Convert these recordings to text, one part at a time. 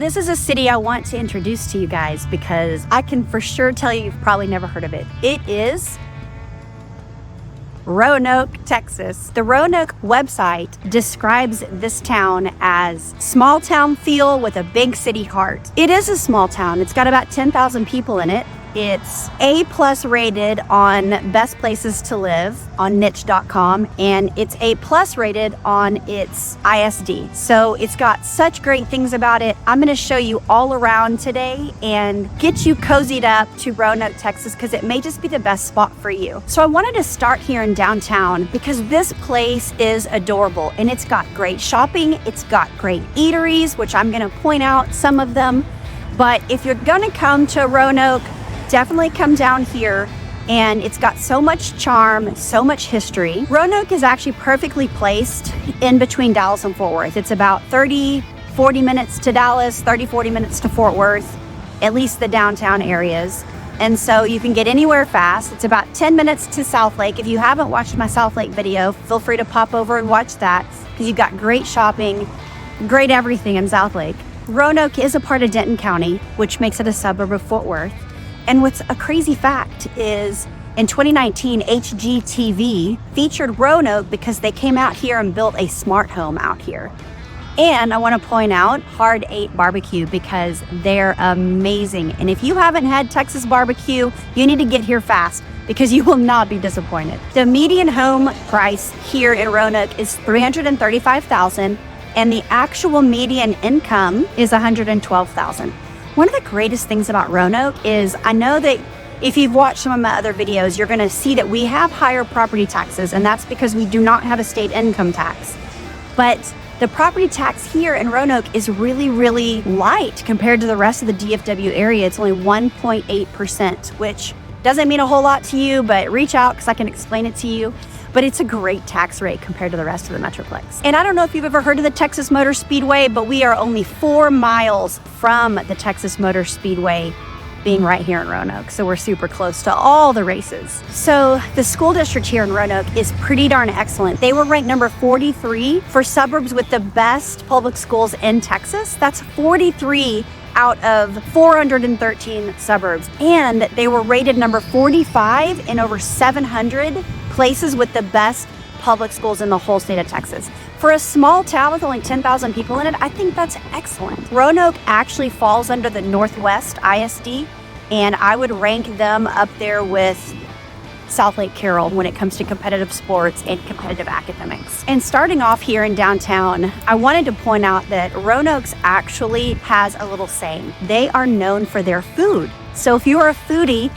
This is a city I want to introduce to you guys because I can for sure tell you you've probably never heard of it. It is Roanoke, Texas. The Roanoke website describes this town as small town feel with a big city heart. It is a small town. It's got about 10,000 people in it. It's A+ rated on best places to live on niche.com, and it's A+ rated on its ISD. So it's got such great things about it. I'm going to show you all around today and get you cozied up to Roanoke, Texas, because it may just be the best spot for you. So I wanted to start here in downtown because this place is adorable and it's got great shopping. It's got great eateries, which I'm going to point out some of them. But if you're going to come to Roanoke, definitely come down here, and it's got so much charm, so much history. Roanoke is actually perfectly placed in between Dallas and Fort Worth. It's about 30-40 minutes to Dallas, 30-40 minutes to Fort Worth, at least the downtown areas. And so you can get anywhere fast. It's about 10 minutes to South Lake. If you haven't watched my South Lake video, feel free to pop over and watch that because you've got great shopping, great everything in South Lake. Roanoke is a part of Denton County, which makes it a suburb of Fort Worth. And what's a crazy fact is in 2019, HGTV featured Roanoke because they came out here and built a smart home out here. And I want to point out Hard 8 Barbecue because they're amazing. And if you haven't had Texas barbecue, you need to get here fast because you will not be disappointed. The median home price here in Roanoke is $335,000 and the actual median income is $112,000. One of the greatest things about Roanoke is I know that if you've watched some of my other videos, you're going to see that we have higher property taxes, and that's because we do not have a state income tax. But the property tax here in Roanoke is really, really light compared to the rest of the DFW area. It's only 1.8%, which doesn't mean a whole lot to you, but reach out because I can explain it to you. But it's a great tax rate compared to the rest of the metroplex. And I don't know if you've ever heard of the Texas Motor Speedway, but we are only 4 miles from the Texas Motor Speedway being right here in Roanoke. So we're super close to all the races. So the school district here in Roanoke is pretty darn excellent. They were ranked number 43 for suburbs with the best public schools in Texas. That's 43 out of 413 suburbs. And they were rated number 45 in over 700 places with the best public schools in the whole state of Texas. For a small town with only 10,000 people in it, I think that's excellent. Roanoke actually falls under the Northwest ISD, and I would rank them up there with South Lake Carroll when it comes to competitive sports and competitive academics. And starting off here in downtown, I wanted to point out that Roanoke's actually has a little saying. They are known for their food. So if you're a foodie,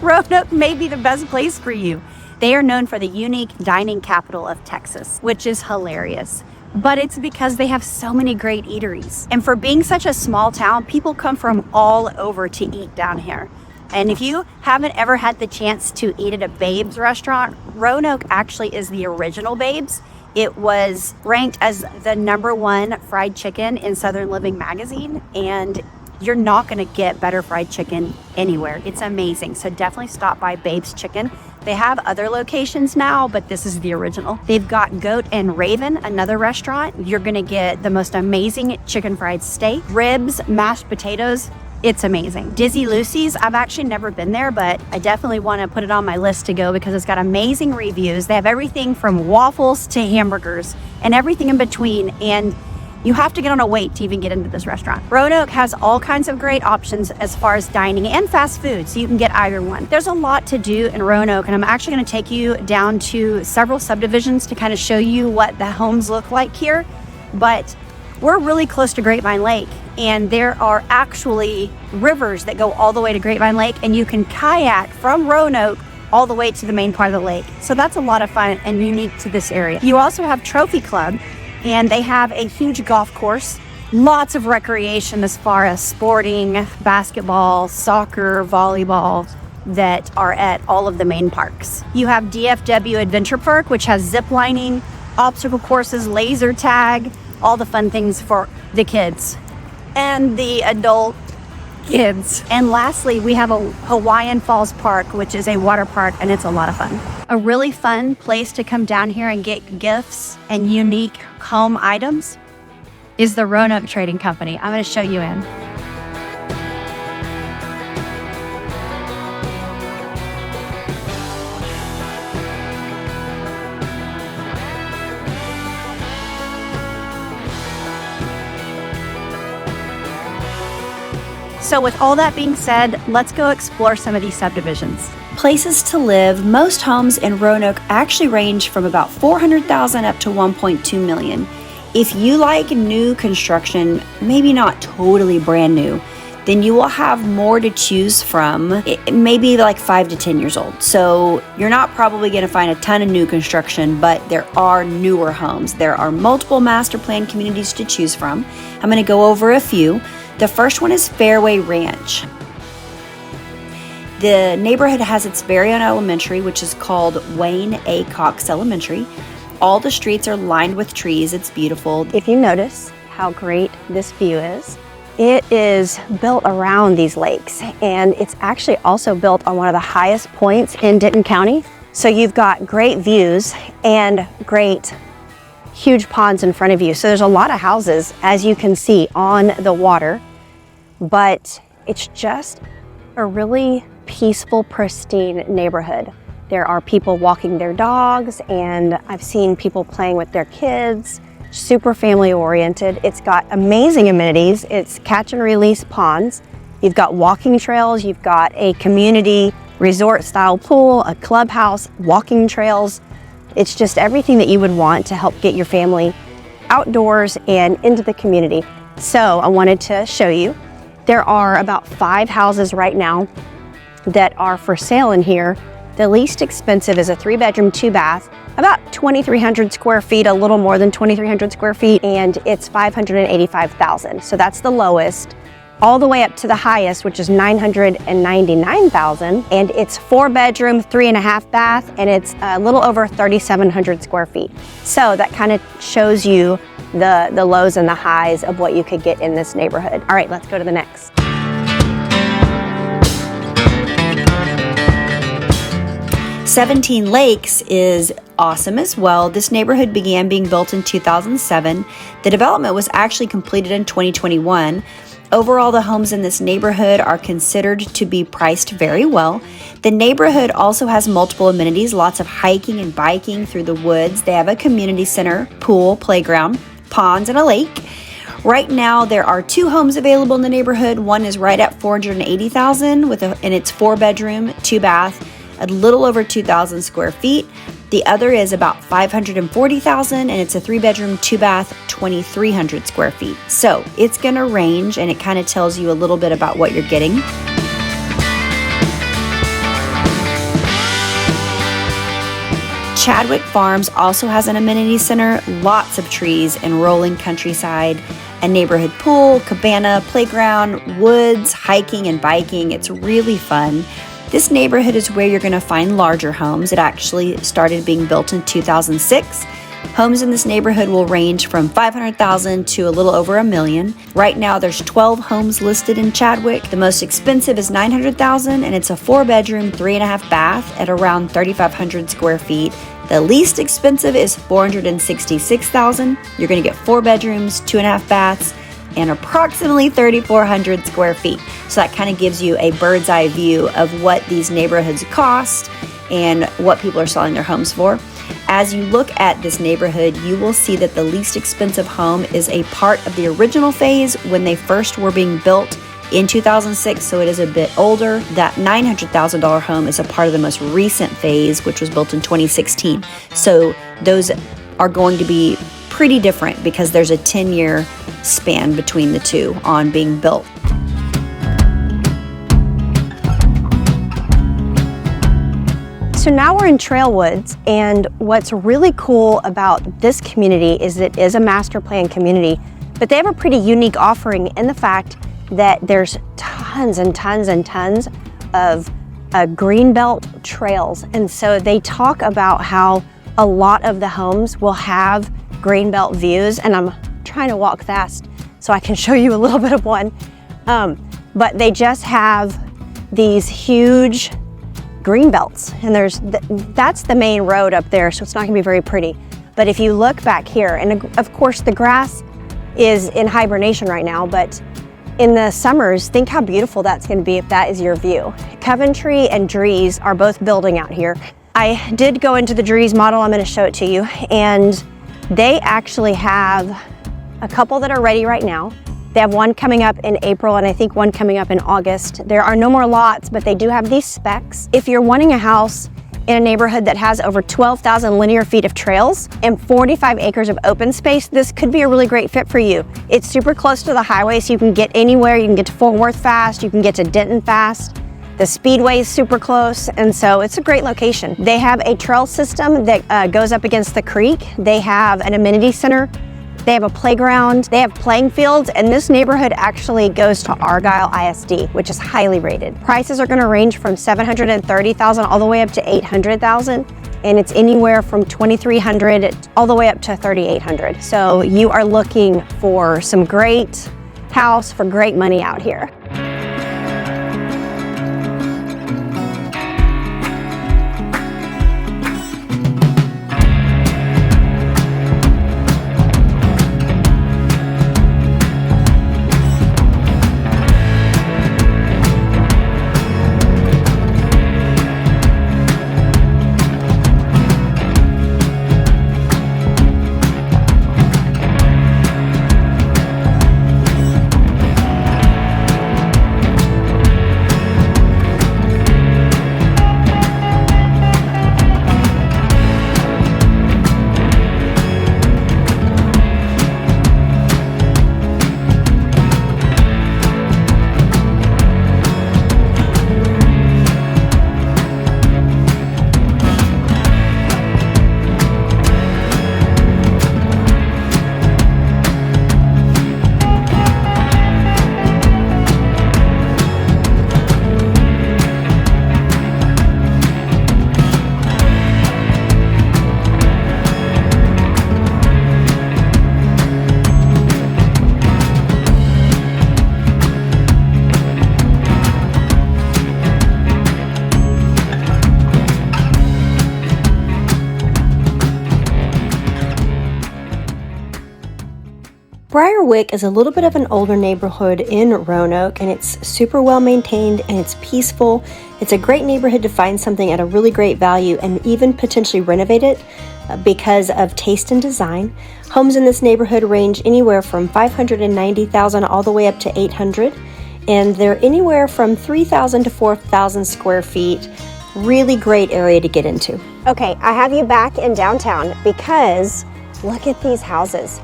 Roanoke may be the best place for you. They are known for the unique dining capital of Texas, which is hilarious. But it's because they have so many great eateries. And for being such a small town, people come from all over to eat down here. And if you haven't ever had the chance to eat at a Babe's restaurant, Roanoke actually is the original Babe's. It was ranked as the #1 fried chicken in Southern Living magazine, and you're not going to get better fried chicken anywhere. It's amazing. So definitely stop by Babe's Chicken. They have other locations now, but this is the original. They've got Goat and Raven, another restaurant. You're going to get the most amazing chicken fried steak, ribs, mashed potatoes. It's amazing. Dizzy Lucy's, I've actually never been there, but I definitely want to put it on my list to go because it's got amazing reviews. They have everything from waffles to hamburgers and everything in between. And you have to get on a wait to even get into this restaurant. Roanoke has all kinds of great options as far as dining and fast food, so you can get either one. There's a lot to do in Roanoke, and I'm actually going to take you down to several subdivisions to kind of show you what the homes look like here. But we're really close to Grapevine Lake, and there are actually rivers that go all the way to Grapevine Lake, and you can kayak from Roanoke all the way to the main part of the lake. So that's a lot of fun and unique to this area. You also have Trophy Club, and they have a huge golf course, lots of recreation as far as sporting, basketball, soccer, volleyball that are at all of the main parks. You have DFW Adventure Park, which has zip lining, obstacle courses, laser tag, all the fun things for the kids and the adult kids. And lastly, we have a Hawaiian Falls Park, which is a water park, and it's a lot of fun. A really fun place to come down here and get gifts and unique home items is the Roanoke Trading Company. I'm going to show you in. So with all that being said, let's go explore some of these subdivisions. Places to live. Most homes in Roanoke actually range from about $400,000 up to $1.2 million. If you like new construction, maybe not totally brand new, then you will have more to choose from, maybe like 5 to 10 years old. So you're not probably going to find a ton of new construction, but there are newer homes. There are multiple master plan communities to choose from. I'm going to go over a few. The first one is Fairway Ranch. The neighborhood has its very own elementary, which is called Wayne A. Cox Elementary. All the streets are lined with trees. It's beautiful. If you notice how great this view is, it is built around these lakes, and it's actually also built on one of the highest points in Denton County. So you've got great views and great huge ponds in front of you. So there's a lot of houses, as you can see, on the water, but it's just a really peaceful, pristine neighborhood. There are people walking their dogs, and I've seen people playing with their kids, super family oriented. It's got amazing amenities. It's catch and release ponds. You've got walking trails. You've got a community resort style pool, a clubhouse, walking trails. It's just everything that you would want to help get your family outdoors and into the community. So I wanted to show you. There are about 5 houses right now that are for sale in here. The least expensive is a 3-bedroom, 2-bath, about 2,300 square feet, a little more than 2,300 square feet, and it's $585,000. So that's the lowest, all the way up to the highest, which is $999,000, and it's 4-bedroom, 3.5 bath, and it's a little over 3,700 square feet. So that kind of shows you the lows and the highs of what you could get in this neighborhood. All right, let's go to the next. Seventeen Lakes is awesome as well. This neighborhood began being built in 2007. The development was actually completed in 2021. Overall, the homes in this neighborhood are considered to be priced very well. The neighborhood also has multiple amenities, lots of hiking and biking through the woods. They have a community center, pool, playground, ponds, and a lake. Right now, there are 2 homes available in the neighborhood. One is right at $480,000 and it's 4-bedroom, 2-bath, a little over 2,000 square feet. The other is about $540,000 and it's a 3-bedroom, 2-bath, 2,300 square feet. So it's gonna range, and it kind of tells you a little bit about what you're getting. Chadwick Farms also has an amenity center, lots of trees and rolling countryside, a neighborhood pool, cabana, playground, woods, hiking and biking. It's really fun. This neighborhood is where you're going to find larger homes. It actually started being built in 2006. Homes in this neighborhood will range from $500,000 to a little over $1 million. Right now, there's 12 homes listed in Chadwick. The most expensive is $900,000, and it's a 4-bedroom, 3.5 bath at around 3,500 square feet. The least expensive is $466,000. You're going to get 4 bedrooms, 2.5 baths, and approximately 3,400 square feet. So that kind of gives you a bird's eye view of what these neighborhoods cost and what people are selling their homes for. As you look at this neighborhood, you will see that the least expensive home is a part of the original phase when they first were being built in 2006, so it is a bit older. That $900,000 home is a part of the most recent phase, which was built in 2016. So those are going to be pretty different because there's a 10-year span between the two on being built. So now we're in Trailwoods, and what's really cool about this community is it is a master plan community, but they have a pretty unique offering in the fact that there's tons and tons and tons of greenbelt trails. And so they talk about how a lot of the homes will have greenbelt views, and I'm trying to walk fast so I can show you a little bit of one. But they just have these huge green belts, and that's the main road up there, so it's not gonna be very pretty. But if you look back here, and of course the grass is in hibernation right now, but in the summers, think how beautiful that's going to be if that is your view. Coventry and Dries are both building out here. I did go into the Dries model, I'm going to show it to you, and they actually have a couple that are ready right now. They have one coming up in April and I think one coming up in August. There are no more lots, but they do have these specs. If you're wanting a house in a neighborhood that has over 12,000 linear feet of trails and 45 acres of open space, this could be a really great fit for you. It's super close to the highway, so you can get anywhere. You can get to Fort Worth fast, you can get to Denton fast. The speedway is super close, and so it's a great location. They have a trail system that goes up against the creek. They have an amenity center. They have a playground, they have playing fields, and this neighborhood actually goes to Argyle ISD, which is highly rated. Prices are gonna range from $730,000 all the way up to $800,000, and it's anywhere from $2,300 all the way up to $3,800. So you are looking for some great house for great money out here. Briarwick is a little bit of an older neighborhood in Roanoke, and it's super well maintained and it's peaceful. It's a great neighborhood to find something at a really great value and even potentially renovate it because of taste and design. Homes in this neighborhood range anywhere from $590,000 all the way up to $800,000, and they're anywhere from 3,000 to 4,000 square feet. Really great area to get into. Okay, I have you back in downtown because look at these houses.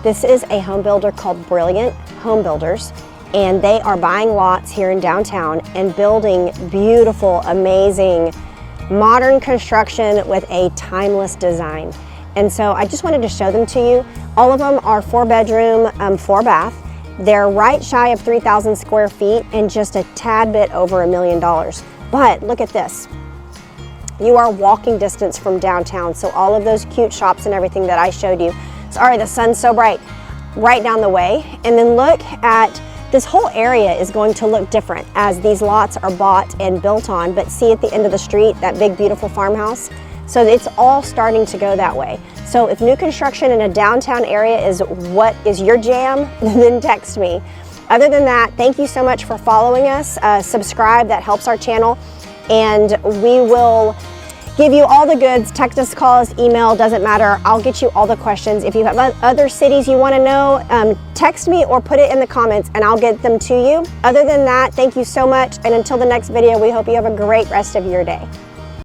This is a home builder called Brilliant Home Builders, and they are buying lots here in downtown and building beautiful, amazing, modern construction with a timeless design. And so I just wanted to show them to you. All of them are 4-bedroom, 4-bath. They're right shy of 3,000 square feet and just a tad bit over $1 million. But look at this. You are walking distance from downtown, so all of those cute shops and everything that I showed you. Sorry, the sun's so bright, right down the way. And then look at this whole area is going to look different as these lots are bought and built on, but see at the end of the street, that big, beautiful farmhouse? So it's all starting to go that way. So if new construction in a downtown area is what is your jam, then text me. Other than that, thank you so much for following us. Subscribe, that helps our channel. And we will give you all the goods. Text us, call us, email, doesn't matter. I'll get you all the questions. If you have other cities you want to know, text me or put it in the comments and I'll get them to you. Other than that, thank you so much. And until the next video, we hope you have a great rest of your day.